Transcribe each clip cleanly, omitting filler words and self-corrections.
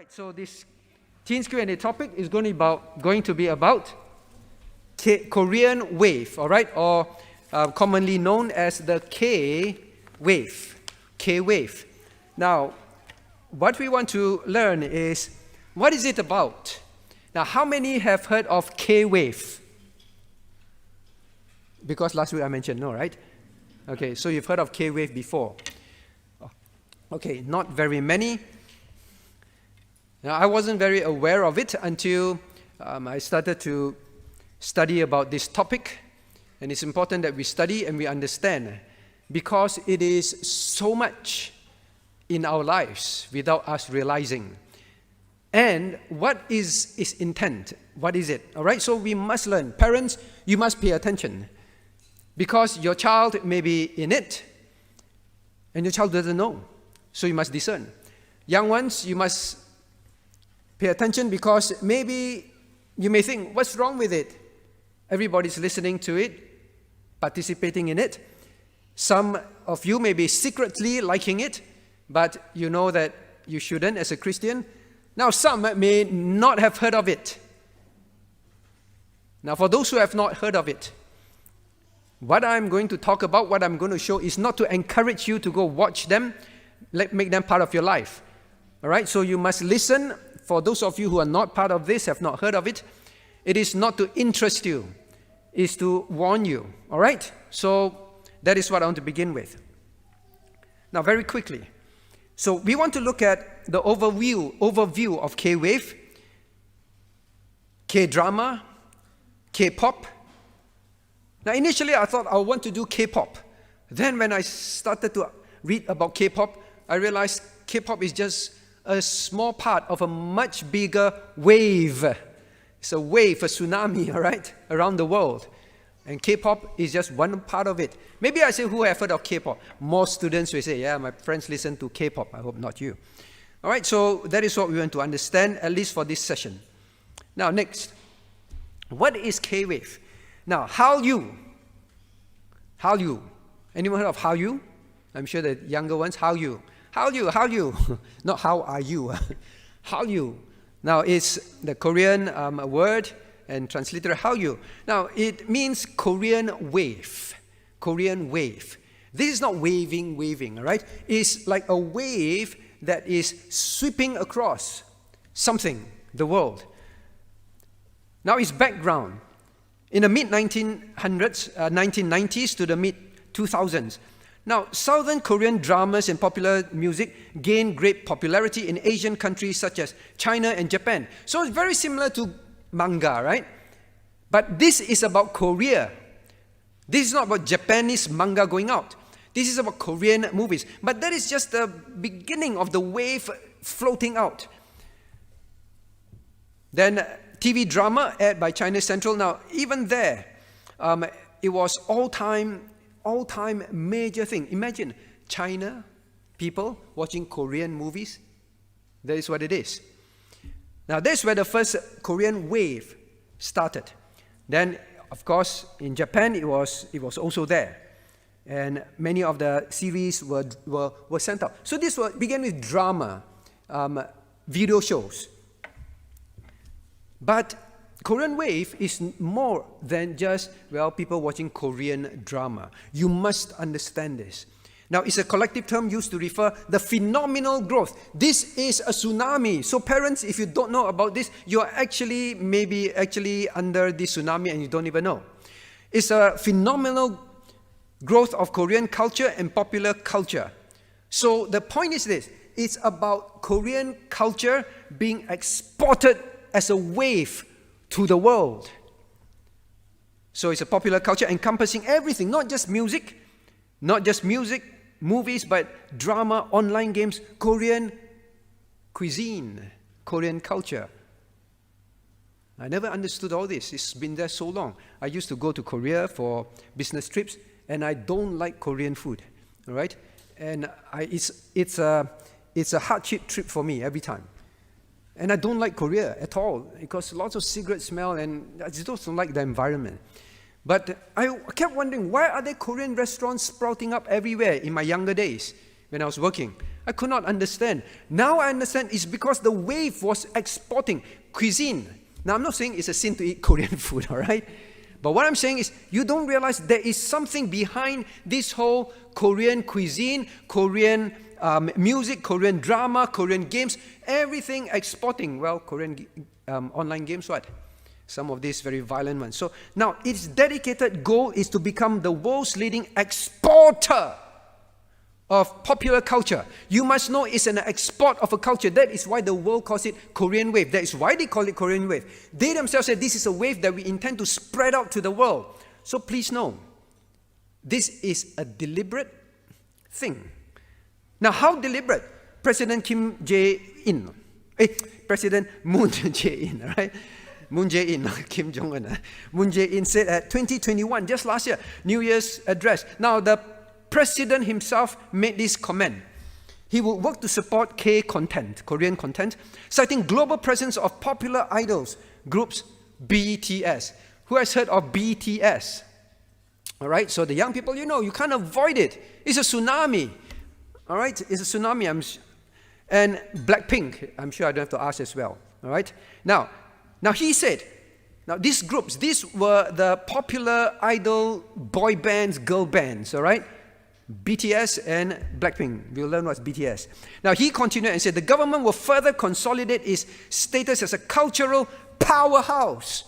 right, so this Teens Q&A topic is going to be about Korean wave, all right, or commonly known as the K wave. K wave. Now, what we want to learn is, what is it about? Now, how many have heard of K wave? Because last week I mentioned no, right? Okay, so you've heard of K wave before. Okay, not very many. Now, I wasn't very aware of it until I started to study about this topic. And it's important that we study and we understand, because it is so much in our lives without us realizing. And what is its intent? What is it? All right, so we must learn. Parents, you must pay attention, because your child may be in it and your child doesn't know. So you must discern. Young ones, you must pay attention, because maybe you may think, what's wrong with it? Everybody's listening to it, participating in it. Some of you may be secretly liking it, but you know that you shouldn't as a Christian. Now, some may not have heard of it. Now, for those who have not heard of it, what I'm going to talk about, what I'm going to show, is not to encourage you to go watch them, make them part of your life. All right, so you must listen. For those of you who are not part of this, have not heard of it, it is not to interest you, it's to warn you. All right, so that is what I want to begin with. Now, very quickly. So we want to look at the overview of K-wave, K-drama, K-pop. Now, initially, I thought I want to do K-pop. Then when I started to read about K-pop, I realized K-pop is just a small part of a much bigger wave. It's a wave, a tsunami, all right, around the world. And K-pop is just one part of it. Maybe I say, who have heard of K-pop? More students will say, yeah, my friends listen to K-pop. I hope not you. All right, so that is what we want to understand, at least for this session. Now, next. What is K-wave? Now, Hallyu. Anyone heard of Hallyu? I'm sure the younger ones, Hallyu. Hallyu. Not how are you. Hallyu. Now, it's the Korean word and translated Hallyu. Now, it means Korean wave. Korean wave. This is not waving, all right? It's like a wave that is sweeping across something, the world. Now, its background. In the mid-1900s, 1990s to the mid-2000s, now, Southern Korean dramas and popular music gained great popularity in Asian countries such as China and Japan. So it's very similar to manga, right? But this is about Korea. This is not about Japanese manga going out. This is about Korean movies. But that is just the beginning of the wave floating out. Then TV drama aired by China Central. Now, even there, it was all-time major thing. Imagine China people watching Korean movies. That is what it is. Now, that's where the first Korean wave started. Then, of course, in Japan, it was also there. And many of the series were sent out. So this began with drama, video shows. But Korean wave is more than just, people watching Korean drama. You must understand this. Now, it's a collective term used to refer the phenomenal growth. This is a tsunami. So parents, if you don't know about this, you are maybe under the tsunami and you don't even know. It's a phenomenal growth of Korean culture and popular culture. So the point is this. It's about Korean culture being exported as a wave to the world. So it's a popular culture encompassing everything, not just music, movies, but drama, online games, Korean cuisine, Korean culture. I never understood all this. It's been there so long. I used to go to Korea for business trips, and I don't like Korean food, all right? And it's a hardship trip for me every time. And I don't like Korea at all, because lots of cigarette smell, and I just don't like the environment. But I kept wondering, why are there Korean restaurants sprouting up everywhere in my younger days when I was working? I could not understand. Now I understand it's because the wave was exporting cuisine. Now I'm not saying it's a sin to eat Korean food, all right? But what I'm saying is you don't realize there is something behind this whole Korean cuisine, Korean music, Korean drama, Korean games, everything exporting. Well, Korean online games, what? Some of these very violent ones. So now its dedicated goal is to become the world's leading exporter of popular culture. You must know it's an export of a culture. That is why the world calls it Korean wave. That is why they call it Korean wave. They themselves say this is a wave that we intend to spread out to the world. So please know, this is a deliberate thing. Now, how deliberate? President Kim Jae-in, President Moon Jae-in, right? Moon Jae-in, not Kim Jong-un. Moon Jae-in said at 2021, just last year, New Year's address. Now, the president himself made this comment. He will work to support K-content, Korean content, citing global presence of popular idols groups BTS. Who has heard of BTS? All right, so the young people, you can't avoid it. It's a tsunami. All right, it's a tsunami. And Blackpink, I'm sure I don't have to ask as well. All right, now he said, these groups, these were the popular idol boy bands, girl bands, all right? BTS and Blackpink. We'll learn what's BTS. Now, he continued and said, the government will further consolidate its status as a cultural powerhouse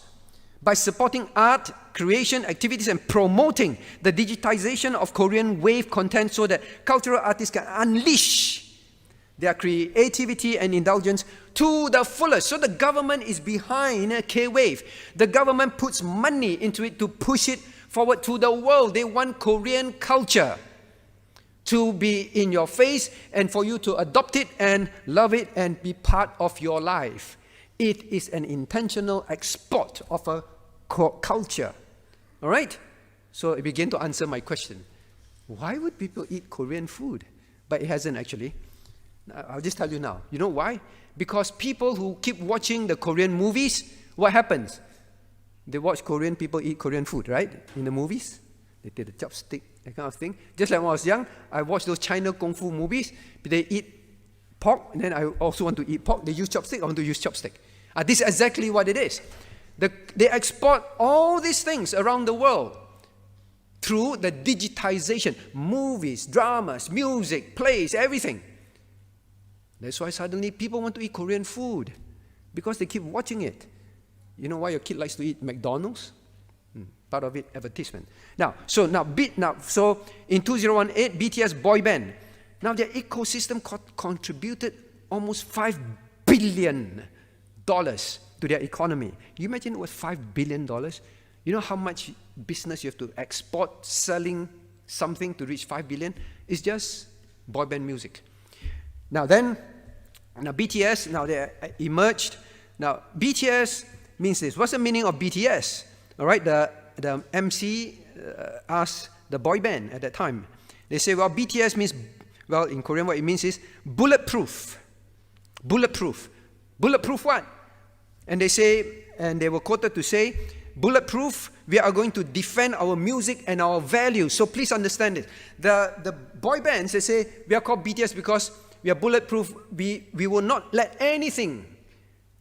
by supporting art, creation, activities, and promoting the digitization of Korean wave content so that cultural artists can unleash their creativity and indulgence to the fullest. So the government is behind K-Wave. The government puts money into it to push it forward to the world. They want Korean culture to be in your face and for you to adopt it and love it and be part of your life. It is an intentional export of a culture. All right? So it began to answer my question. Why would people eat Korean food? But it hasn't actually. I'll just tell you now. You know why? Because people who keep watching the Korean movies, what happens? They watch Korean people eat Korean food, right? In the movies. They take the chopstick, that kind of thing. Just like when I was young, I watched those China Kung Fu movies. They eat pork, and then I also want to eat pork. They use chopstick, I want to use chopstick. This is exactly what it is. They export all these things around the world through the digitization. Movies, dramas, music, plays, everything. That's why suddenly people want to eat Korean food, because they keep watching it. You know why your kid likes to eat McDonald's? Part of it, advertisement. So in 2018, BTS boy band. Now their ecosystem contributed almost $5 billion to their economy. You imagine it was $5 billion? You know how much business you have to export selling something to reach $5 billion? It's just boy band music. Now BTS, now they emerged. Now BTS means this. What's the meaning of BTS? All right, the MC asked the boy band at that time. They say, well, BTS means, well, in Korean what it means is bulletproof. Bulletproof. Bulletproof what? And they say, and they were quoted to say, bulletproof, we are going to defend our music and our values. So please understand it. The boy bands, they say, we are called BTS because we are bulletproof. We will not let anything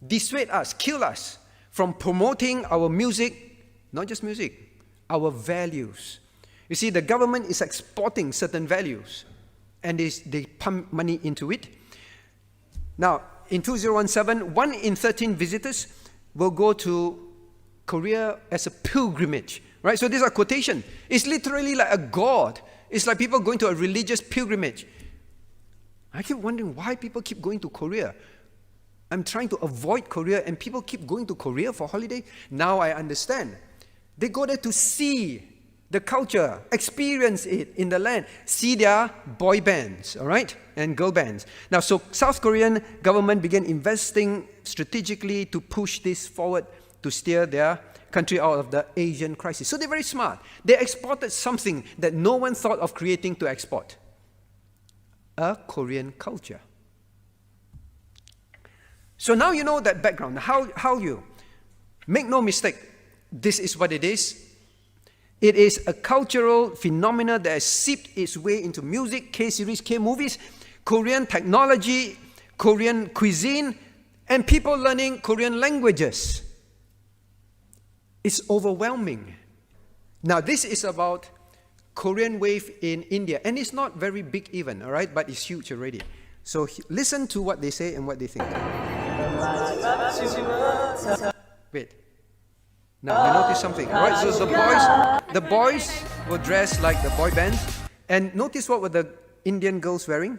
dissuade us, kill us from promoting our music. Not just music, our values. You see, the government is exporting certain values, and they pump money into it. Now, in 2017, 1 in 13 visitors will go to Korea as a pilgrimage, right? So these are quotation. It's literally like a god. It's like people going to a religious pilgrimage. I keep wondering why people keep going to Korea. I'm trying to avoid Korea, and people keep going to Korea for holiday. Now I understand. They go there to see the culture, experience it in the land, see their boy bands, all right, and girl bands. Now, so South Korean government began investing strategically to push this forward to steer their country out of the Asian crisis. So they're very smart. They exported something that no one thought of creating to export. A Korean culture. So now you know that background. How you make no mistake. This is what it is. It is a cultural phenomenon that has seeped its way into music, K-series, K-movies. Korean technology, Korean cuisine, and people learning Korean languages. It's overwhelming. Now, this is about Korean wave in India, and it's not very big even, all right, but it's huge already. So listen to what they say and what they think. Wait. Now, you notice something, all right? So the boys were dressed like the boy bands, and notice what were the Indian girls wearing?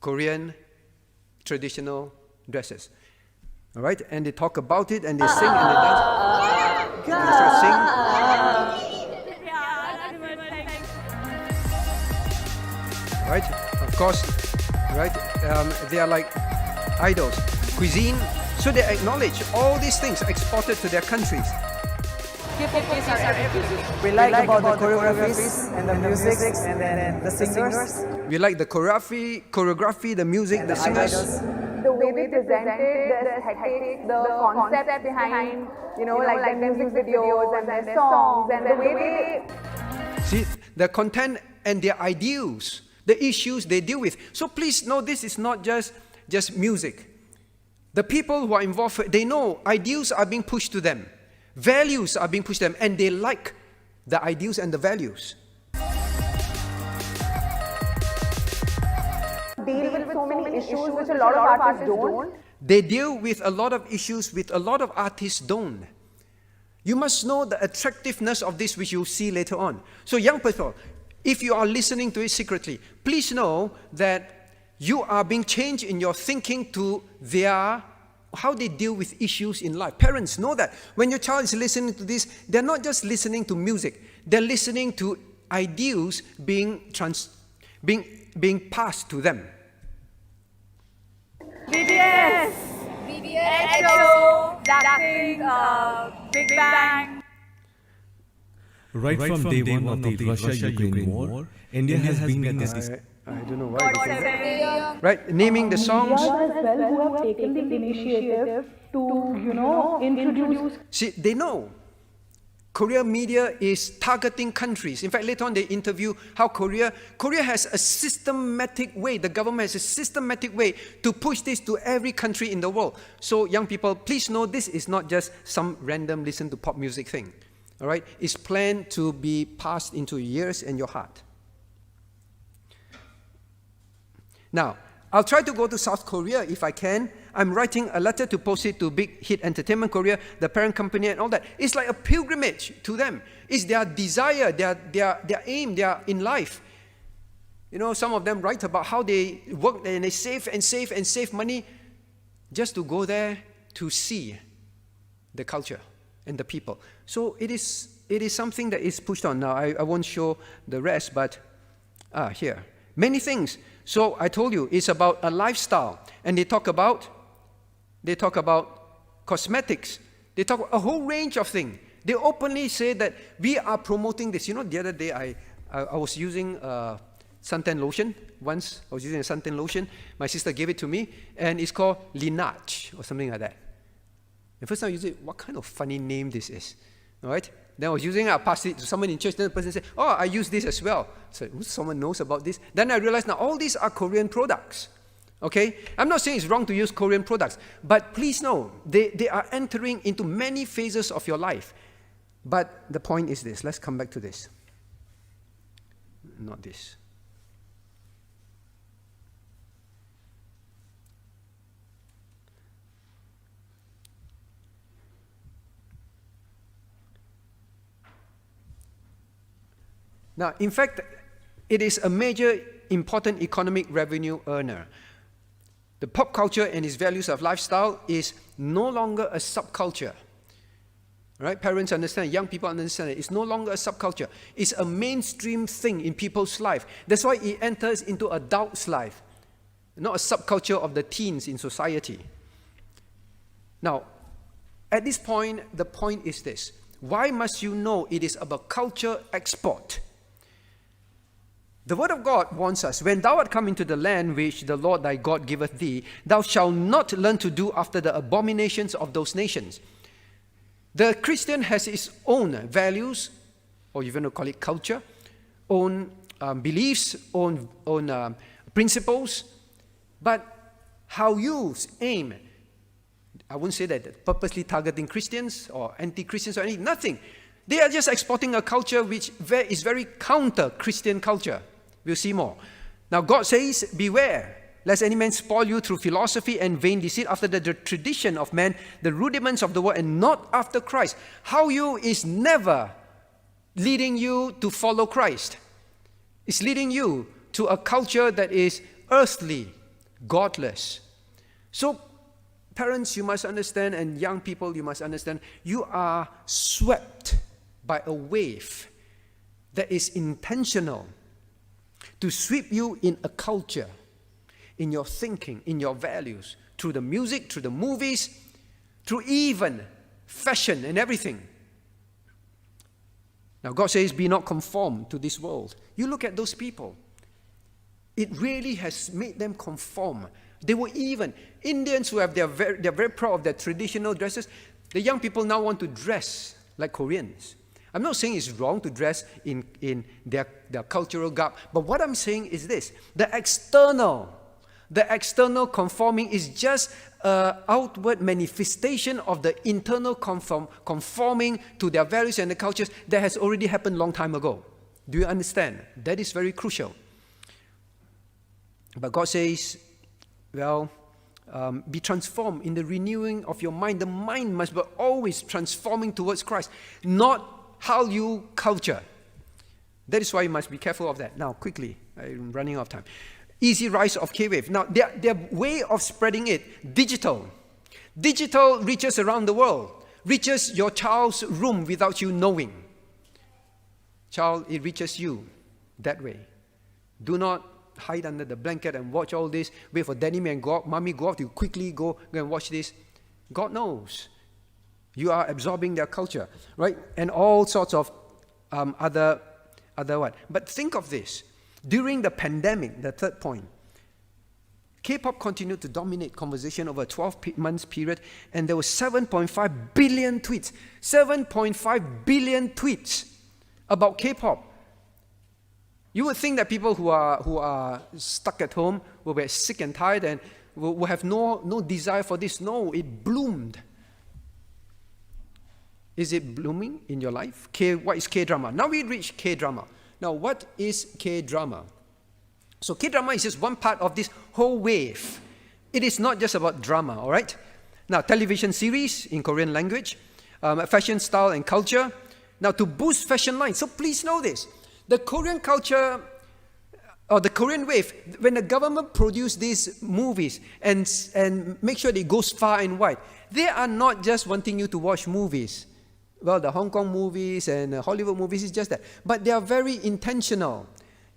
Korean traditional dresses. All right? And they talk about it, and they sing, and they dance. And they start singing. Right? Of course, right? They are like idols. Cuisine. So they acknowledge all these things exported to their countries. We like about the choreographies and the music and then the singers. We like the choreography, the music, the singers. The way they presented the aesthetic, the concept behind, like the music videos and their songs and the way they... See, the content and their ideals, the issues they deal with. So please know this is not just music. The people who are involved, they know ideals are being pushed to them. Values are being pushed to them, and they like the ideals and the values. Deal with so many issues which a lot of artists don't. They deal with a lot of issues which a lot of artists don't. You must know the attractiveness of this, which you'll see later on. So young people, if you are listening to it secretly, please know that you are being changed in your thinking to how they deal with issues in life. Parents, know that when your child is listening to this, they're not just listening to music. They're listening to ideals being passed to them. BTS, EXO, Blackpink, Big Bang. Right from day one of the Russia-Ukraine war, India has been at this... I don't know why. Right, naming the songs. As well who have taken the initiative to, introduce. See, they know. Korea media is targeting countries. In fact, later on they interview how Korea has a systematic way, the government has a systematic way to push this to every country in the world. So young people, please know this is not just some random listen to pop music thing. All right? It's planned to be passed into your ears and your heart. Now, I'll try to go to South Korea if I can. I'm writing a letter to post it to Big Hit Entertainment Korea, the parent company and all that. It's like a pilgrimage to them. It's their desire, their aim, their in life. Some of them write about how they work and they save and save and save money just to go there to see the culture and the people. So it is something that is pushed on. Now, I won't show the rest, but here. Many things. So I told you, it's about a lifestyle. And they talk about cosmetics. They talk about a whole range of things. They openly say that we are promoting this. The other day I was using suntan lotion. Once I was using a suntan lotion. My sister gave it to me, and it's called Linach or something like that. The first time I used it, what kind of funny name this is? All right? Then I was using it, I passed it to someone in church, then the person said, oh, I use this as well. So someone knows about this. Then I realized now all these are Korean products. Okay? I'm not saying it's wrong to use Korean products, but please know, they are entering into many phases of your life. But the point is this. Let's come back to this. Not this. Now, in fact, it is a major, important economic revenue earner. The pop culture and its values of lifestyle is no longer a subculture. Right? Parents understand, young people understand it. It's no longer a subculture. It's a mainstream thing in people's life. That's why it enters into adults' life, not a subculture of the teens in society. Now, at this point, the point is this. Why must you know it is about culture export? The word of God warns us, when thou art come into the land which the Lord thy God giveth thee, thou shalt not learn to do after the abominations of those nations. The Christian has his own values, or you want to call it culture, own beliefs, own principles, but how you aim. I wouldn't say that purposely targeting Christians or anti-Christians or anything, nothing. They are just exporting a culture which is very counter-Christian culture. We'll see more. Now God says, beware, lest any man spoil you through philosophy and vain deceit, after the tradition of man, the rudiments of the world, and not after Christ. How you is never leading you to follow Christ. It's leading you to a culture that is earthly, godless. So, parents, you must understand, and young people, you must understand, you are swept by a wave that is intentional to sweep you in a culture, in your thinking, in your values, through the music, through the movies, through even fashion and everything. Now God says, be not conformed to this world. You look at those people. It really has made them conform. They were even Indians who have they're very proud of their traditional dresses. The young people now want to dress like Koreans. I'm not saying it's wrong to dress in their cultural garb, but what I'm saying is this: the external conforming is just an outward manifestation of the internal conforming to their values and the cultures that has already happened a long time ago. Do you understand? That is very crucial. But God says, well, be transformed in the renewing of your mind. The mind must be always transforming towards Christ, not how you culture. That is why you must be careful of that. Now, quickly, I'm running out of time. Easy rise of K-wave. Now, their way of spreading it, digital. Digital reaches around the world, reaches your child's room without you knowing. Child, it reaches you that way. Do not hide under the blanket and watch all this. Wait for daddy and mommy go out. You quickly go and watch this. God knows. You are absorbing their culture, right? And all sorts of other what? But think of this. During the pandemic, the third point, K-pop continued to dominate conversation over a 12 months period, and there were 7.5 billion tweets. 7.5 billion tweets about K-pop. You would think that people who are stuck at home will be sick and tired and will have no desire for this. No, it bloomed. Is it blooming in your life? What is K-drama? Now we reach K-drama. Now what is K-drama? So K-drama is just one part of this whole wave. It is not just about drama, all right? Now television series in Korean language, fashion style and culture. Now to boost fashion lines. So please know this. The Korean culture, or the Korean wave, when the government produce these movies and make sure it goes far and wide, they are not just wanting you to watch movies. Well, the Hong Kong movies and Hollywood movies is just that. But they are very intentional.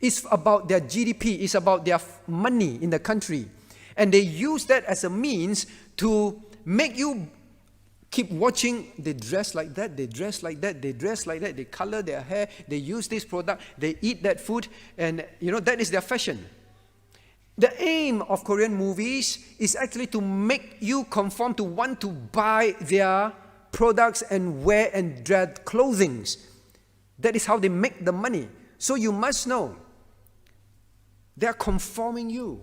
It's about their GDP. It's about their money in the country. And they use that as a means to make you keep watching. They dress like that, they dress like that, they dress like that, they color their hair, they use this product, they eat that food, and that is their fashion. The aim of Korean movies is actually to make you conform to want to buy their products and wear and dread clothings. That is how they make the money. So you must know, they are conforming you.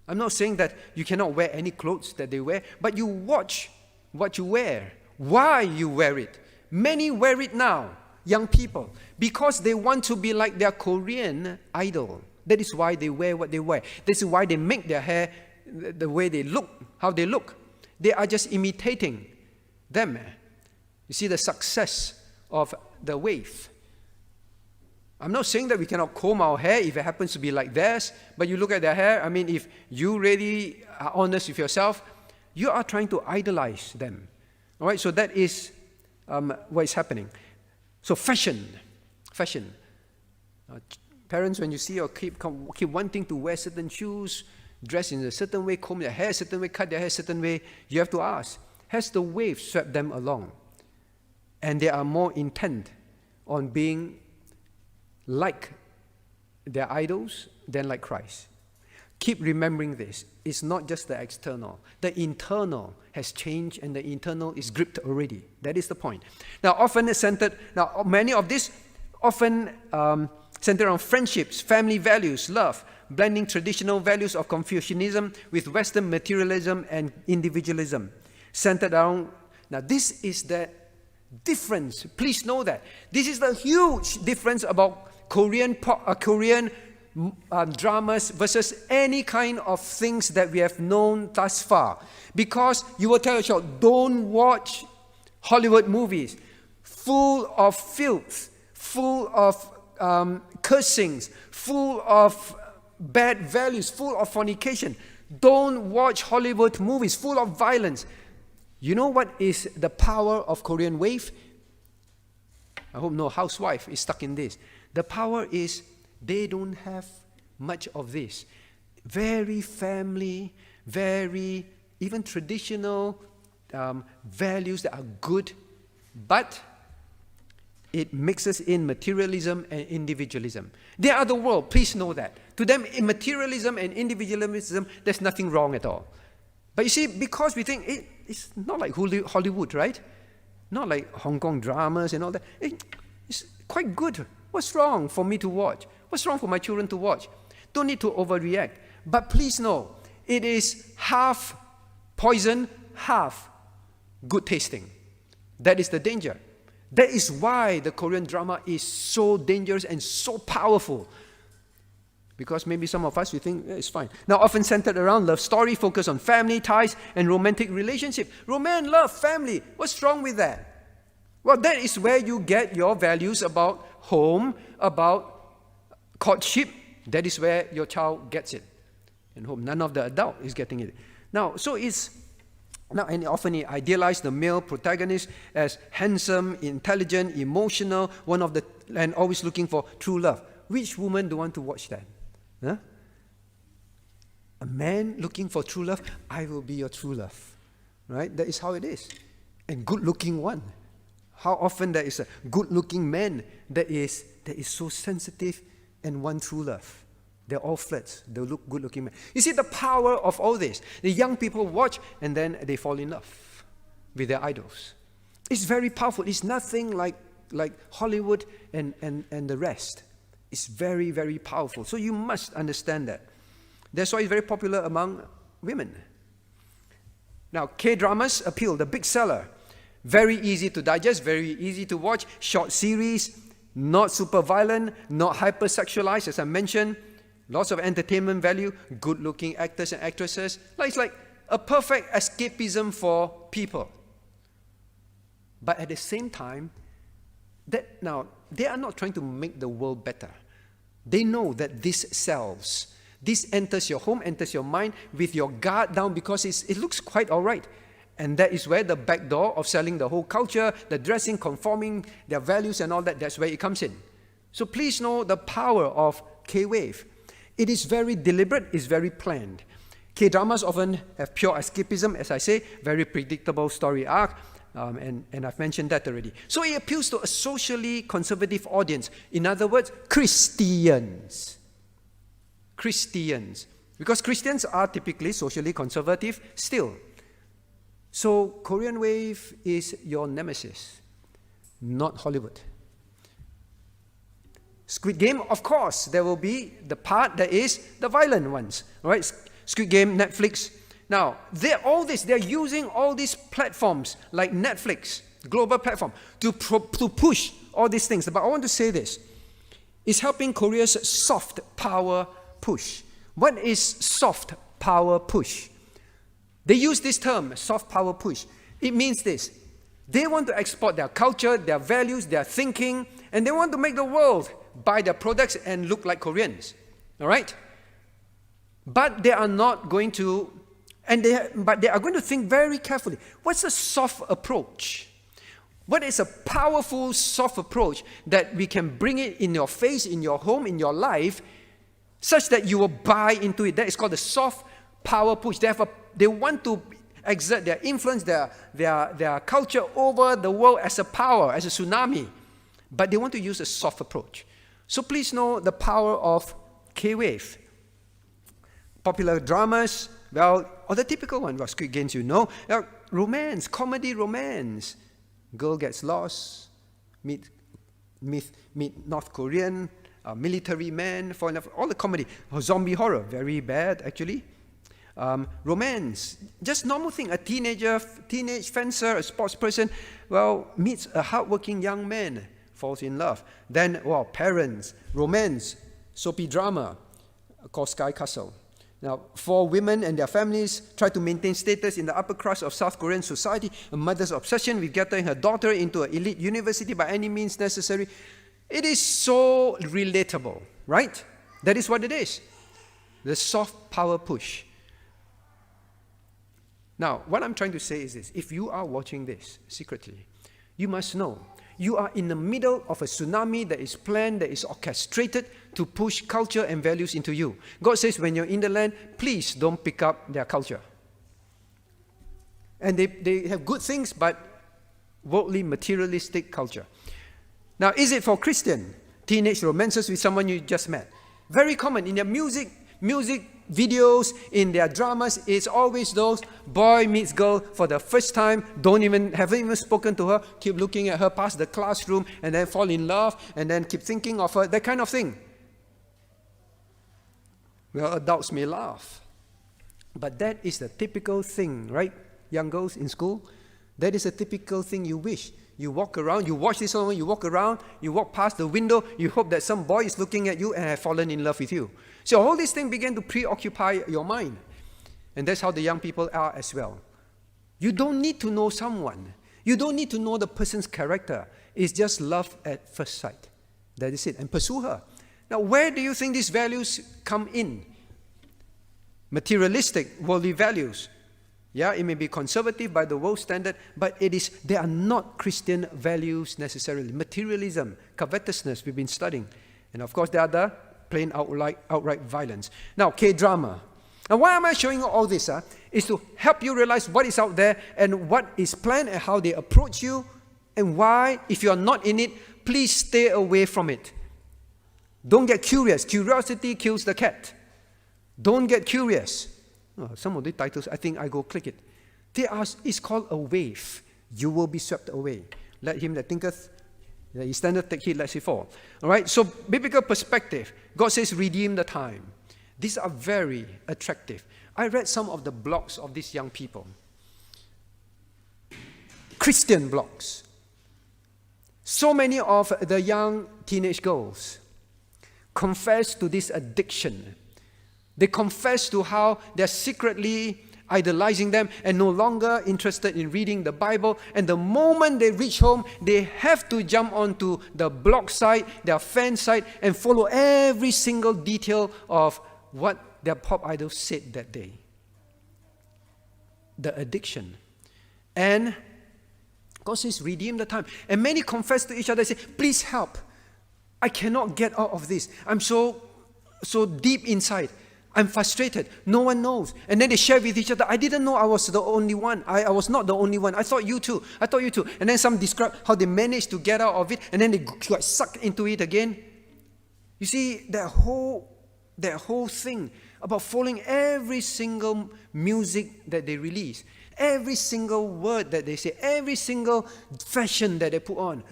I'm not saying that you cannot wear any clothes that they wear, but you watch what you wear, why you wear it. Many wear it now, young people, because they want to be like their Korean idol. That is why they wear what they wear. This is why they make their hair the way they look, how they look. They are just imitating them. You see the success of the wave. I'm not saying that we cannot comb our hair if it happens to be like theirs, but you look at their hair, I mean, if you really are honest with yourself, you are trying to idolize them. All right, so that is what is happening. So fashion. Parents, when you see your kid keep wanting to wear certain shoes, dress in a certain way, comb their hair a certain way, cut their hair a certain way, you have to ask, has the wave swept them along? And they are more intent on being like their idols than like Christ. Keep remembering this. It's not just the external. The internal has changed and the internal is gripped already. That is the point. Now, often it's centered. Now, many of this often centered around friendships, family values, love, blending traditional values of Confucianism with Western materialism and individualism, centered around. Now, this is the difference. Please know that. This is the huge difference about Korean dramas versus any kind of things that we have known thus far. Because you will tell your child, don't watch Hollywood movies full of filth, full of cursings, full of bad values, full of fornication. Don't watch Hollywood movies full of violence. You know what is the power of Korean wave? I hope no housewife is stuck in this. The power is they don't have much of this. Very family, very even traditional values that are good, but it mixes in materialism and individualism. They are the world, please know that. To them, in materialism and individualism, there's nothing wrong at all. But you see, because we think it's not like Hollywood, right? Not like Hong Kong dramas and all that. It's quite good. What's wrong for me to watch? What's wrong for my children to watch? Don't need to overreact. But please know, it is half poison, half good tasting. That is the danger. That is why the Korean drama is so dangerous and so powerful. Because maybe some of us, we think it's fine. Now, often centered around love story, focus on family ties and romantic relationship. Romance, love, family. What's wrong with that? Well, that is where you get your values about home, about courtship. That is where your child gets it. And hope none of the adult is getting it. Now, and often he idealized the male protagonist as handsome, intelligent, emotional, and always looking for true love. Which woman do want to watch that? Huh? A man looking for true love, I will be your true love. Right? That is how it is. And good-looking one. How often there is a good-looking man that is so sensitive and want true love. They're all flirts. They look good-looking men. You see the power of all this. The young people watch and then they fall in love with their idols. It's very powerful. It's nothing like Hollywood and the rest. It's very, very powerful. So you must understand that. That's why it's very popular among women. Now, K-dramas appeal, the big seller. Very easy to digest, very easy to watch. Short series, not super violent, not hypersexualized, as I mentioned. Lots of entertainment value, good-looking actors and actresses. It's like a perfect escapism for people. But at the same time, they are not trying to make the world better. They know that this sells. This enters your home, enters your mind with your guard down because it looks quite all right. And that is where the back door of selling the whole culture, the dressing, conforming, their values and all that, that's where it comes in. So please know the power of K-Wave. It is very deliberate, it's very planned. K-dramas often have pure escapism, as I say, very predictable story arc, and I've mentioned that already. So it appeals to a socially conservative audience. In other words, Christians. Because Christians are typically socially conservative still. So Korean Wave is your nemesis, not Hollywood. Squid Game, of course, there will be the part that is the violent ones, right? Squid Game, Netflix. Now, they're using all these platforms like Netflix, global platform, to push all these things. But I want to say this. It's helping Korea's soft power push. What is soft power push? They use this term, soft power push. It means this. They want to export their culture, their values, their thinking, and they want to make the world buy their products and look like Koreans. All right? But they are not going to, but they are going to think very carefully. What's a soft approach? What is a powerful soft approach that we can bring it in your face, in your home, in your life, such that you will buy into it? That is called the soft power push. They want to exert their influence, their culture over the world as a power, as a tsunami. But they want to use a soft approach. So please know the power of K-Wave. Popular dramas, or the typical one, Squid Games, romance, comedy romance. Girl gets lost, meet meet North Korean military men, all the comedy. Zombie horror, very bad actually. Romance, just normal thing. A teenage fencer, a sports person, meets a hardworking young man, falls in love. Then, parents, romance, soapy drama, called Sky Castle. Now, for women and their families try to maintain status in the upper crust of South Korean society, a mother's obsession with getting her daughter into an elite university by any means necessary. It is so relatable, right? That is what it is. The soft power push. Now, what I'm trying to say is this. If you are watching this secretly, you must know you are in the middle of a tsunami that is planned, that is orchestrated to push culture and values into you. God says when you're in the land, please don't pick up their culture. And they have good things, but worldly, materialistic culture. Now, is it for Christian? Teenage romances with someone you just met. Very common in their music videos, in their dramas, it's always those boy meets girl for the first time, haven't even spoken to her, keep looking at her past the classroom, and then fall in love, and then keep thinking of her, that kind of thing. Well, adults may laugh, but that is the typical thing, right? Young girls in school, that is a typical thing you wish. You walk around, you watch this one, you walk around, you walk past the window, you hope that some boy is looking at you and has fallen in love with you. So all these things begin to preoccupy your mind. And that's how the young people are as well. You don't need to know someone. You don't need to know the person's character. It's just love at first sight. That is it. And pursue her. Now, where do you think these values come in? Materialistic, worldly values. Yeah, it may be conservative by the world standard, but they are not Christian values necessarily. Materialism, covetousness, we've been studying. And of course, the other, plain outright violence. Now, K-drama. Now, why am I showing you all this? Is to help you realize what is out there and what is planned and how they approach you, and why, if you are not in it, please stay away from it. Don't get curious. Curiosity kills the cat. Don't get curious. Some of the titles, I think I go click it. It's called a wave. You will be swept away. Let him that thinketh, he standeth, take heed lest he fall. All right, so biblical perspective. God says, redeem the time. These are very attractive. I read some of the blogs of these young people. Christian blogs. So many of the young teenage girls confess to this addiction. They confess to how they're secretly idolizing them and no longer interested in reading the Bible. And the moment they reach home, they have to jump onto the blog site, their fan site, and follow every single detail of what their pop idol said that day. The addiction. And God says, redeem the time. And many confess to each other, say, please help. I cannot get out of this. I'm so deep inside. I'm frustrated. No one knows. And then they share with each other, I didn't know I was the only one. I was not the only one. I thought you too. I thought you too. And then some describe how they managed to get out of it, and then they got sucked into it again. You see, that whole thing about following every single music that they release, every single word that they say, every single fashion that they put on,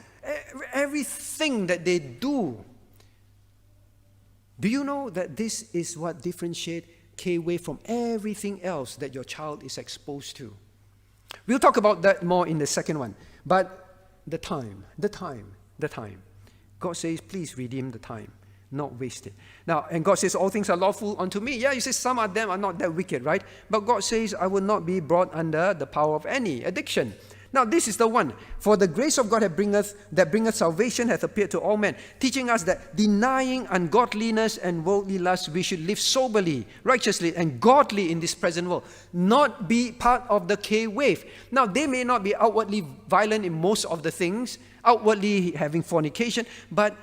everything that they do. Do you know that this is what differentiates K-Wave from everything else that your child is exposed to? We'll talk about that more in the second one. But the time. God says, please redeem the time, not waste it. Now, and God says, all things are lawful unto me. Yeah, you say some of them are not that wicked, right? But God says, I will not be brought under the power of any addiction. Now, this is the one. For the grace of God that bringeth salvation hath appeared to all men, teaching us that denying ungodliness and worldly lust, we should live soberly, righteously, and godly in this present world. Not be part of the K-wave. Now, they may not be outwardly violent in most of the things, outwardly having fornication, but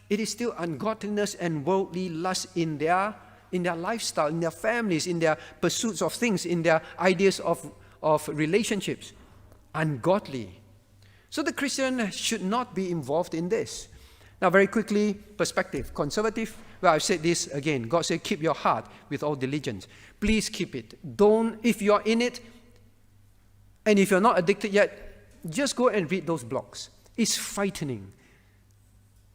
it is still ungodliness and worldly lust in their lifestyle, in their families, in their pursuits of things, in their ideas of relationships. Ungodly. So the Christian should not be involved in this. Now, very quickly, perspective. Conservative, well, I've said this again. God said, keep your heart with all diligence. Please keep it. Don't, if you're in it, and if you're not addicted yet, just go and read those blogs. It's frightening.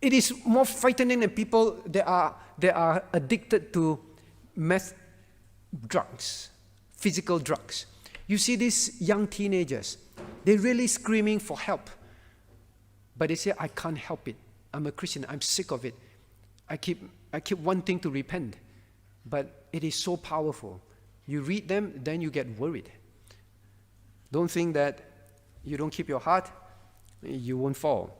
It is more frightening than people that are addicted to meth drugs, physical drugs. You see these young teenagers, they're really screaming for help. But they say, I can't help it. I'm a Christian. I'm sick of it. I keep wanting to repent. But it is so powerful. You read them, then you get worried. Don't think that you don't keep your heart, you won't fall.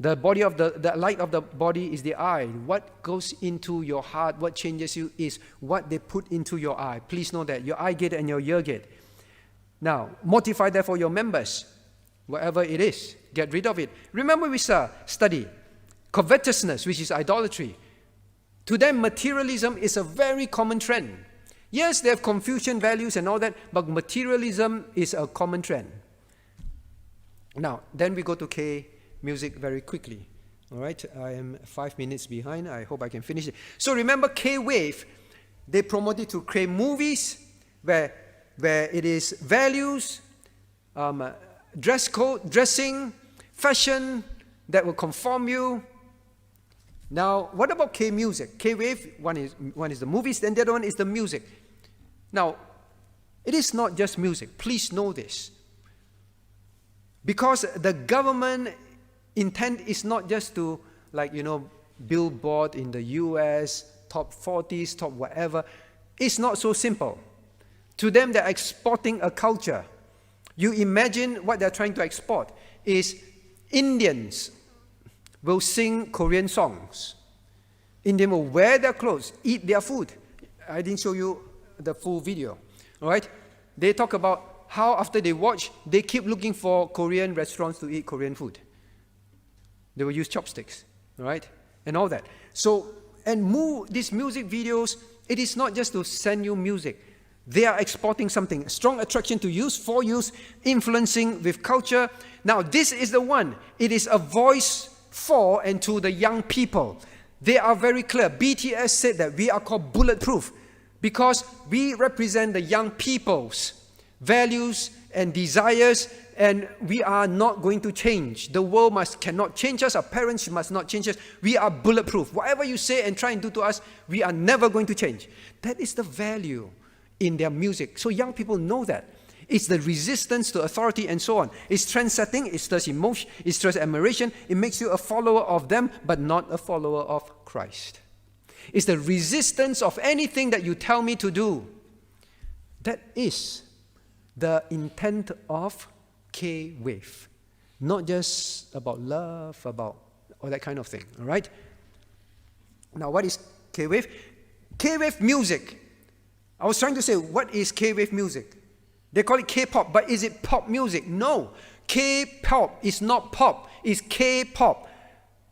The body of the light of the body is the eye. What goes into your heart, what changes you is what they put into your eye. Please know that your eye gate and your ear gate. Now, mortify therefore your members, whatever it is, get rid of it. Remember we study covetousness, which is idolatry. To them, materialism is a very common trend. Yes, they have Confucian values and all that, but materialism is a common trend. Now, then we go to K music very quickly. All right, I am 5 minutes behind. I hope I can finish it. So remember K-Wave, they promoted to create movies where it is values, dress code, dressing, fashion that will conform you. Now, what about K-music? K-Wave, one is the movies, then the other one is the music. Now, it is not just music. Please know this. Because the government intent is not just to, billboard in the US, top 40s, top whatever. It's not so simple. To them, they're exporting a culture. You imagine what they're trying to export is Indians will sing Korean songs. Indians will wear their clothes, eat their food. I didn't show you the full video. All right? They talk about how after they watch, they keep looking for Korean restaurants to eat Korean food. They will use chopsticks, all right? And all that. So, these music videos, it is not just to send you music. They are exporting something, strong attraction to use, for use, influencing with culture. Now, this is the one. It is a voice for and to the young people. They are very clear. BTS said that we are called bulletproof because we represent the young people's values and desires, and we are not going to change. The world cannot change us. Our parents must not change us. We are bulletproof. Whatever you say and try and do to us, we are never going to change. That is the value in their music. So young people know that. It's the resistance to authority and so on. It's trend-setting, it stirs emotion, it stirs admiration. It makes you a follower of them, but not a follower of Christ. It's the resistance of anything that you tell me to do. That is the intent of K-Wave. Not just about love, about all that kind of thing, all right? Now, what is K-Wave? K-Wave music. I was trying to say, what is K-Wave music? They call it K-pop, but is it pop music? No. K-pop is not pop, it's K-pop.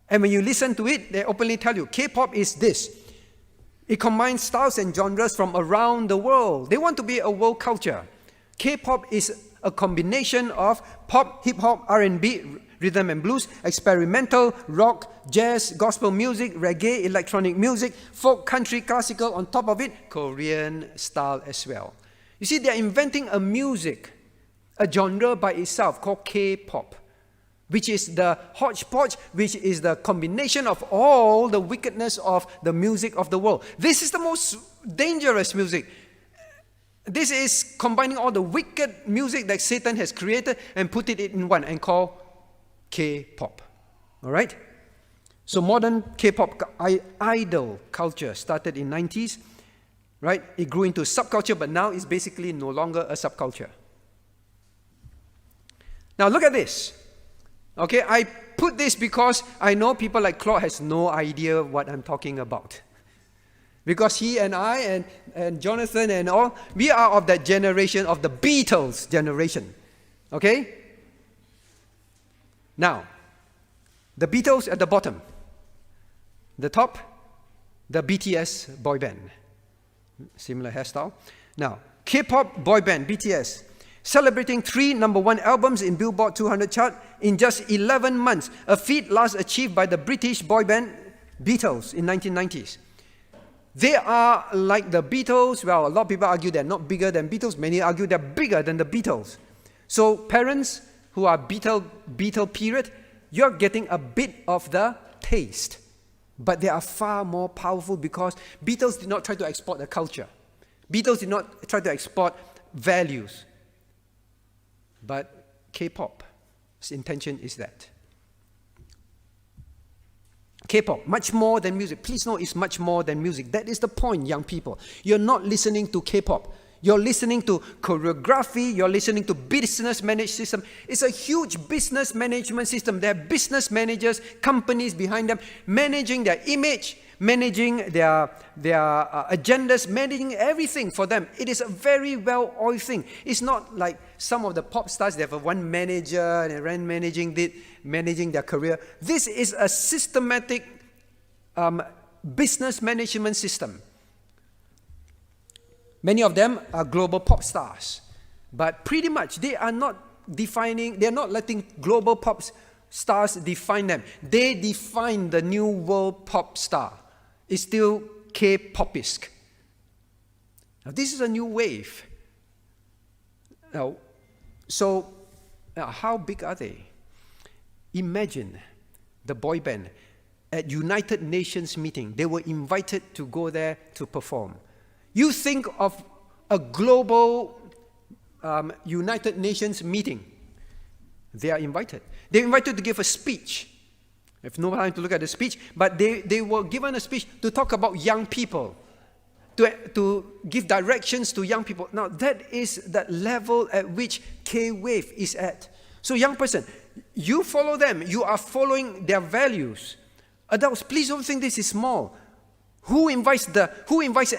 And when you listen to it, they openly tell you, K-pop is this. It combines styles and genres from around the world. They want to be a world culture. K-pop is a combination of pop, hip-hop, R&B, rhythm and blues, experimental, rock, jazz, gospel music, reggae, electronic music, folk, country, classical, on top of it, Korean style as well. You see, they're inventing a music, a genre by itself called K-pop, which is the hodgepodge, which is the combination of all the wickedness of the music of the world. This is the most dangerous music. This is combining all the wicked music that Satan has created and put it in one and called K-pop. All right? So modern K-pop idol culture started in 90s, right? It grew into subculture, but now it's basically no longer a subculture. Now look at this. Okay, I put this because I know people like Claude has no idea what I'm talking about. Because he and I and Jonathan and all, we are of that generation, of the Beatles generation. Okay? Now, the Beatles at the bottom. The top, the BTS boy band. Similar hairstyle. Now, K-pop boy band, BTS, celebrating 3 #1 albums in Billboard 200 chart in just 11 months, a feat last achieved by the British boy band Beatles in 1990s. They are like the Beatles. Well, a lot of people argue they're not bigger than Beatles. Many argue they're bigger than the Beatles. So parents who are Beatle period, you're getting a bit of the taste, but they are far more powerful because Beatles did not try to export a culture. Beatles did not try to export values. But K-pop's intention is that. K-pop, much more than music. Please know it's much more than music. That is the point, young people. You're not listening to K-pop. You're listening to choreography. You're listening to business management system. It's a huge business management system. There are business managers, companies behind them, managing their image, managing their agendas, managing everything for them. It is a very well-oiled thing. It's not like some of the pop stars, they have one manager and they're managing their career. This is a systematic business management system. Many of them are global pop stars, but pretty much they are not letting global pop stars define them. They define the new world pop star. It's still K-popisk. Now, this is a new wave. Now, how big are they? Imagine the boy band at United Nations meeting. They were invited to go there to perform. You think of a global United Nations meeting. They are invited. They're invited to give a speech. I have no time to look at the speech, but they were given a speech to talk about young people, to give directions to young people. Now, that is the level at which K-Wave is at. So, young person, you follow them. You are following their values. Adults, please don't think this is small. Who invites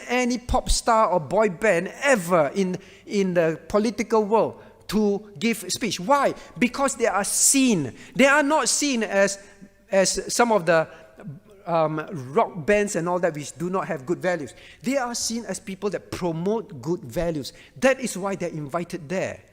any pop star or boy band ever in the political world to give speech? Why? Because they are seen. They are not seen as some of the rock bands and all that which do not have good values. They are seen as people that promote good values. That is why they're invited there.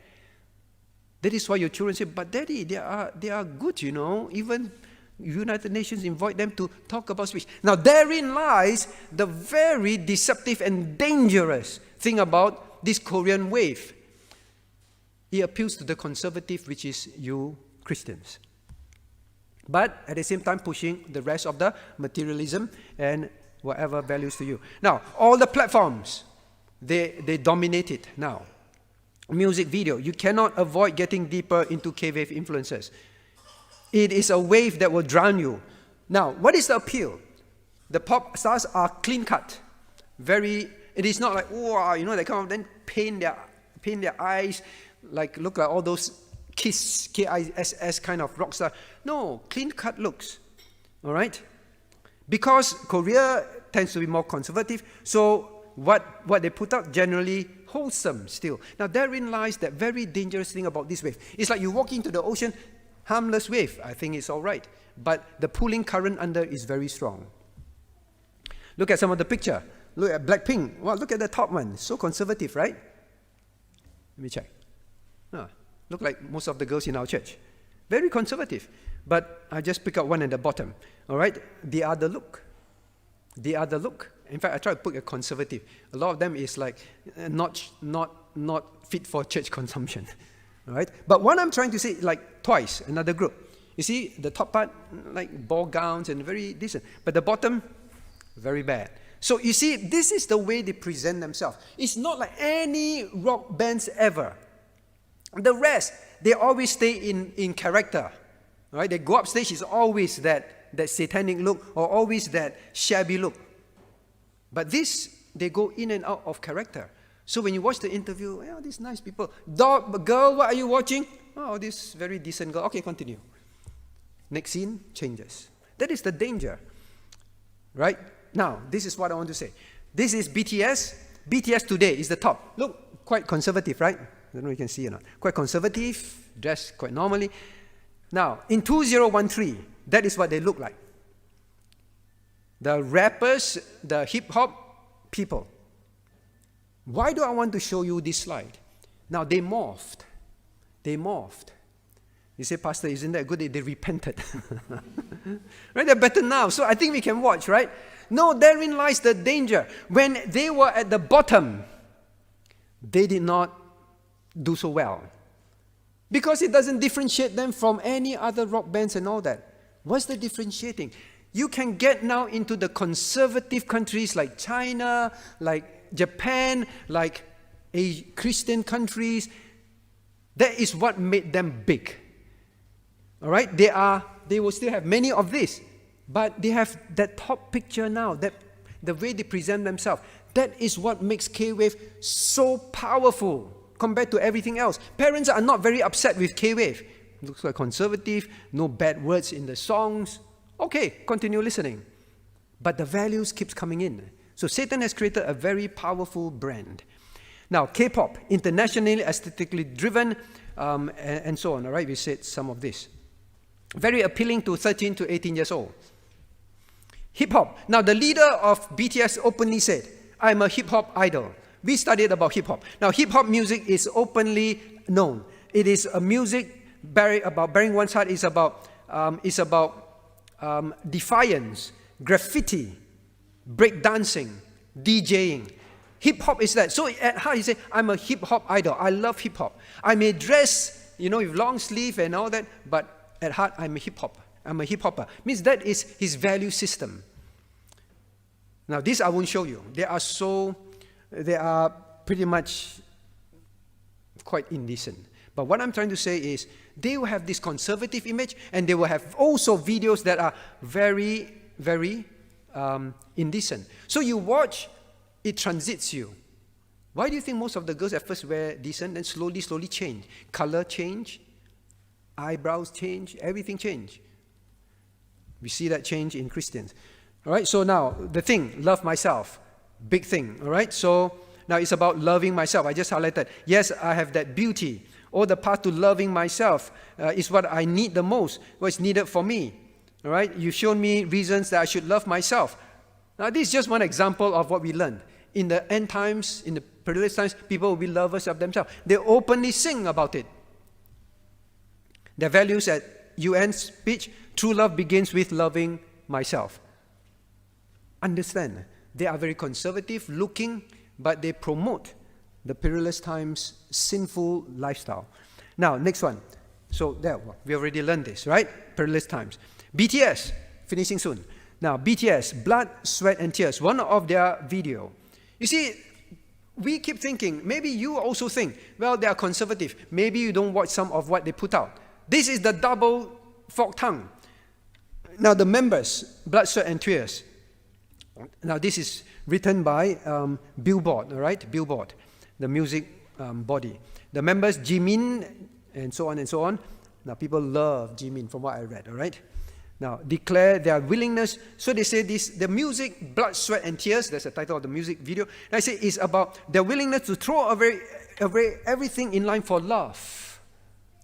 That is why your children say, but Daddy, they are good, you know. Even United Nations invite them to talk about speech. Now, therein lies the very deceptive and dangerous thing about this Korean wave. It appeals to the conservative, which is you Christians. But at the same time, pushing the rest of the materialism and whatever values to you. Now, all the platforms, they dominate it now. Music video, you cannot avoid getting deeper into K-wave influences. It is a wave that will drown you. Now, what is the appeal? The pop stars are clean cut. It is not like, wow, you know, they kind of then paint their eyes, look like all those Kiss, K-I-S-S kind of rock star. No, clean cut looks. All right? Because Korea tends to be more conservative, so what they put out generally wholesome still. Now, therein lies that very dangerous thing about this wave. It's like you walk into the ocean, harmless wave. I think it's all right. But the pulling current under is very strong. Look at some of the picture. Look at Blackpink. Well, look at the top one. So conservative, right? Let me check. Look like most of the girls in our church. Very conservative. But I just pick up one at the bottom. All right? The other look. In fact, I try to put a conservative. A lot of them is like not fit for church consumption. All right? But what I'm trying to say, like Twice, another group. You see, the top part, like ball gowns and very decent. But the bottom, very bad. So you see, this is the way they present themselves. It's not like any rock bands ever. The rest, they always stay in character. Right? They go up stage, it's always that satanic look or always that shabby look. But this, they go in and out of character. So when you watch the interview, these nice people. Girl, what are you watching? Oh, this very decent girl. Okay, continue. Next scene changes. That is the danger. Right? Now, this is what I want to say. This is BTS. BTS today is the top. Look, quite conservative, right? I don't know if you can see or not. Quite conservative, dressed quite normally. Now, in 2013, that is what they look like. The rappers, the hip-hop people. Why do I want to show you this slide? Now, they morphed. You say, Pastor, isn't that good? They repented. Right? They're better now. So I think we can watch, right? No, therein lies the danger. When they were at the bottom, they did not do so well. Because it doesn't differentiate them from any other rock bands and all that. What's the differentiating? You can get now into the conservative countries like China, like Japan, like Christian countries. That is what made them big. All right? They will still have many of this, but they have that top picture now, that the way they present themselves. That is what makes K-Wave so powerful compared to everything else. Parents are not very upset with K-Wave. Looks like conservative, no bad words in the songs. Okay, continue listening. But the values keeps coming in. So Satan has created a very powerful brand. Now, K-pop, internationally aesthetically driven, and so on. All right, we said some of this. Very appealing to 13 to 18 years old. Hip-hop. Now, the leader of BTS openly said, I'm a hip-hop idol. We studied about hip-hop. Now, hip-hop music is openly known. It is a music about bearing one's heart, is about defiance, graffiti, breakdancing, DJing. Hip-hop is that. So at heart, he said, I'm a hip-hop idol. I love hip-hop. I may dress, with long sleeve and all that, but at heart, I'm a hip-hop. I'm a hip-hopper. Means that is his value system. Now, this I won't show you. They are pretty much quite indecent. But what I'm trying to say is, they will have this conservative image, and they will have also videos that are very, very indecent. So you watch, it transits you. Why do you think most of the girls at first wear decent, then slowly change? Color change, eyebrows change, everything change. We see that change in Christians. All right, so now, the thing, love myself, big thing, all right? So now it's about loving myself. I just highlighted, yes, I have that beauty. Or the path to loving myself is what I need the most, what's needed for me. All right, you've shown me reasons that I should love myself. Now, this is just one example of what we learned. In the end times, in the perilous times, people will be lovers of themselves. They openly sing about it. Their values at UN speech, true love begins with loving myself. Understand, they are very conservative looking, but they promote the perilous times, sinful lifestyle. Now, next one. So there, we already learned this, right? Perilous times. BTS, finishing soon. Now, BTS, Blood, Sweat and Tears, one of their video. You see, we keep thinking, maybe you also think, well, they are conservative. Maybe you don't watch some of what they put out. This is the double forked tongue. Now, the members, Blood, Sweat and Tears. Now, this is written by Billboard, all right? Billboard, the music body. The members, Jimin, and so on and so on. Now, people love Jimin from what I read, all right? Now, declare their willingness. So they say this, the music, Blood, Sweat and Tears, that's the title of the music video. And I say is about their willingness to throw away everything in line for love.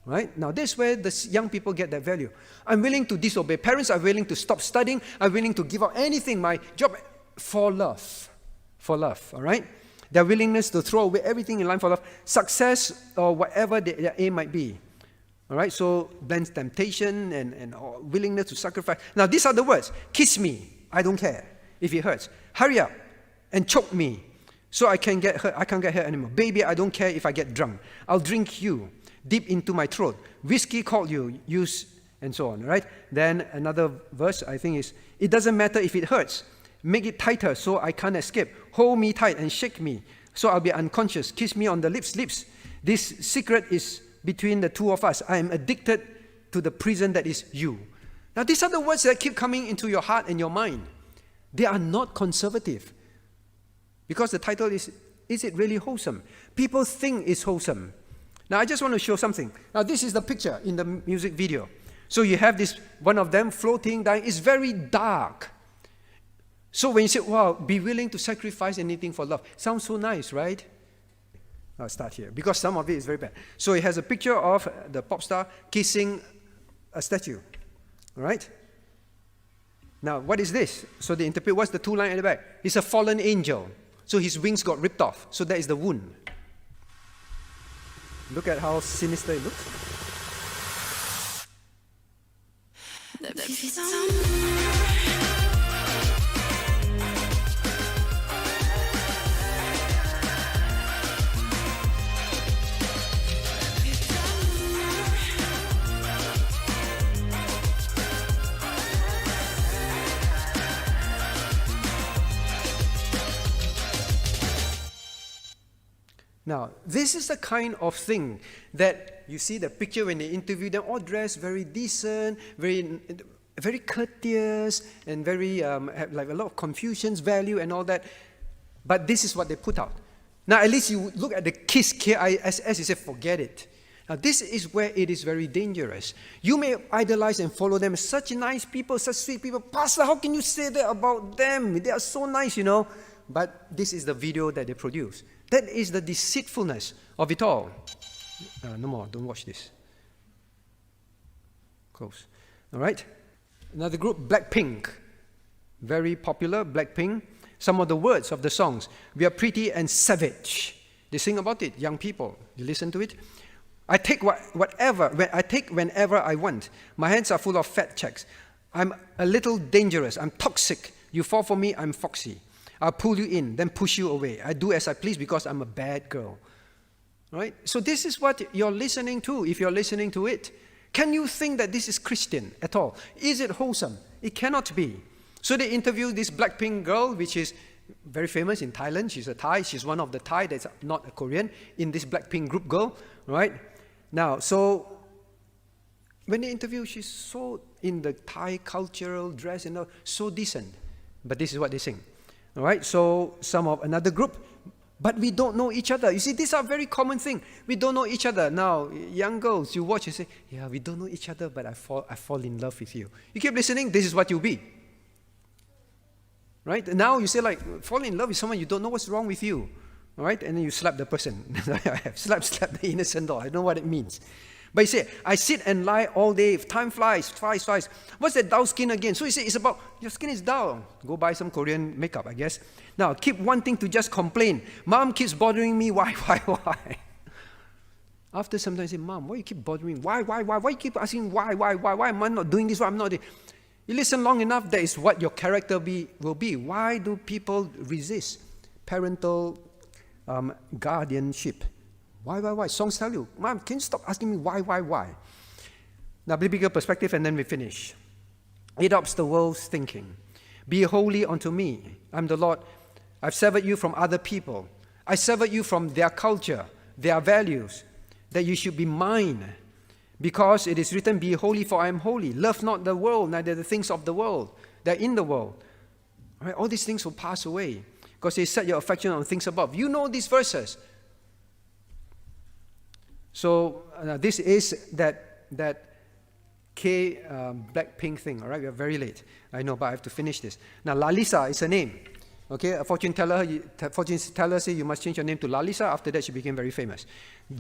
Right? Now, this is where the young people get that value. I'm willing to disobey. Parents are willing to stop studying. I'm willing to give up anything, my job, for love. For love, all right? Their willingness to throw away everything in line for love. Success or whatever their aim might be. All right, so blends temptation and willingness to sacrifice. Now, these are the words. Kiss me, I don't care if it hurts. Hurry up and choke me so I can't get hurt. I can't get hurt anymore. Baby, I don't care if I get drunk. I'll drink you deep into my throat. Whiskey called you, use, and so on, right? Then another verse, I think, is, it doesn't matter if it hurts. Make it tighter so I can't escape. Hold me tight and shake me so I'll be unconscious. Kiss me on the lips. This secret is between the two of us. I am addicted to the prison that is you. Now, these are the words that keep coming into your heart and your mind. They are not conservative. Because the title is it really wholesome? People think it's wholesome. Now, I just want to show something. Now, this is the picture in the music video. So you have this, one of them floating, dying. It's very dark. So when you say, wow, be willing to sacrifice anything for love. Sounds so nice, right? I'll start here, because some of it is very bad. So it has a picture of the pop star kissing a statue. All right? Now, what is this? So they interpret, what's the two line at the back? It's a fallen angel. So his wings got ripped off. So that is the wound. Look at how sinister it looks. Now, this is the kind of thing that you see the picture when they interview them, all dressed very decent, very courteous, and very have like a lot of Confucian's value and all that. But this is what they put out. Now, at least you look at the KISS, K-I-S-S, you say, forget it. Now, this is where it is very dangerous. You may idolize and follow them. Such nice people, such sweet people. Pastor, how can you say that about them? They are so nice, you know. But this is the video that they produce. That is the deceitfulness of it all. No more, don't watch this. Close. All right. Another group, Blackpink. Very popular, Blackpink. Some of the words of the songs. We are pretty and savage. They sing about it, young people. You listen to it. I take whenever I want. My hands are full of fat checks. I'm a little dangerous. I'm toxic. You fall for me, I'm foxy. I'll pull you in, then push you away. I do as I please because I'm a bad girl. Right? So this is what you're listening to if you're listening to it. Can you think that this is Christian at all? Is it wholesome? It cannot be. So they interviewed this Blackpink girl, which is very famous in Thailand. She's a Thai. She's one of the Thai that's not a Korean in this Blackpink group girl. Right? Now, so when they interview, she's so in the Thai cultural dress and all, so decent. But this is what they sing. All right? So some of another group, but we don't know each other. You see, these are very common thing. We don't know each other. Now, young girls, you watch and say, yeah, we don't know each other, but I fall in love with you. You keep listening, this is what you'll be. Right? And now you say like, fall in love with someone, you don't know what's wrong with you. All right? And then you slap the person. I have slap the innocent doll. I know what it means. But you say, I sit and lie all day. Time flies. What's that dull skin again? So you say, it's about, your skin is dull. Go buy some Korean makeup, I guess. Now, keep wanting to just complain. Mom keeps bothering me. Why? After some time, you say, Mom, why you keep bothering me? Why? Why you keep asking why? Why am I not doing this? Why I'm not doing? You listen long enough, that is what your character will be. Why do people resist parental guardianship? Why? Songs tell you, Mom, can you stop asking me why? Now, biblical perspective, and then we finish. It adopts the world's thinking. Be holy unto me. I'm the Lord. I've severed you from other people. I severed you from their culture, their values, that you should be mine. Because it is written, be holy, for I am holy. Love not the world, neither the things of the world. They're in the world. All right, all these things will pass away. Because they set your affection on things above. You know these verses. So this is that Blackpink thing, all right? We are very late. I know, but I have to finish this. Now, Lalisa is her name. Okay, a fortune teller said you must change your name to Lalisa. After that, she became very famous.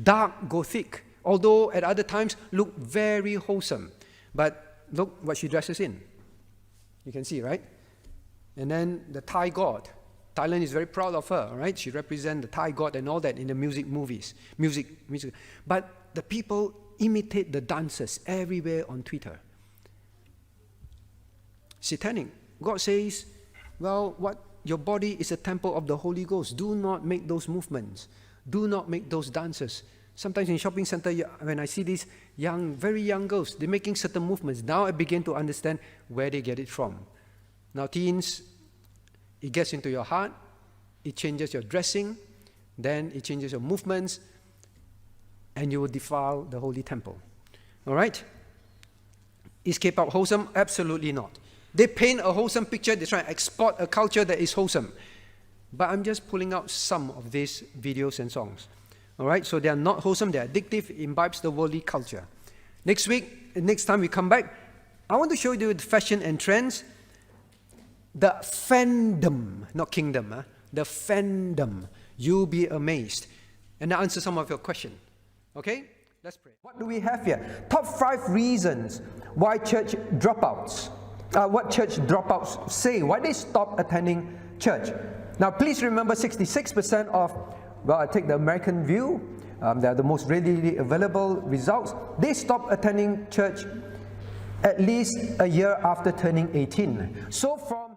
Dark Gothic, although at other times look very wholesome. But look what she dresses in. You can see, right? And then the Thai god. Thailand is very proud of her, right? She represents the Thai god and all that in the music. But the people imitate the dancers everywhere on Twitter. Satanic. God says, well, your body is a temple of the Holy Ghost. Do not make those movements. Do not make those dances. Sometimes in shopping center, when I see these very young girls, they're making certain movements. Now I begin to understand where they get it from. Now teens, it gets into your heart, it changes your dressing, then it changes your movements, and you will defile the holy temple. All right? Is K-pop wholesome? Absolutely not. They paint a wholesome picture, they try and export a culture that is wholesome. But I'm just pulling out some of these videos and songs. All right? So they are not wholesome, they are addictive, it imbibes the worldly culture. Next time we come back, I want to show you the fashion and trends. The fandom, not kingdom, the fandom. You'll be amazed. And I'll answer some of your questions. Okay? Let's pray. What do we have here? Top 5 reasons why church dropouts. What church dropouts say. Why they stop attending church. Now, please remember 66% of, well, I take the American view. They are the most readily available results. They stop attending church at least a year after turning 18. So from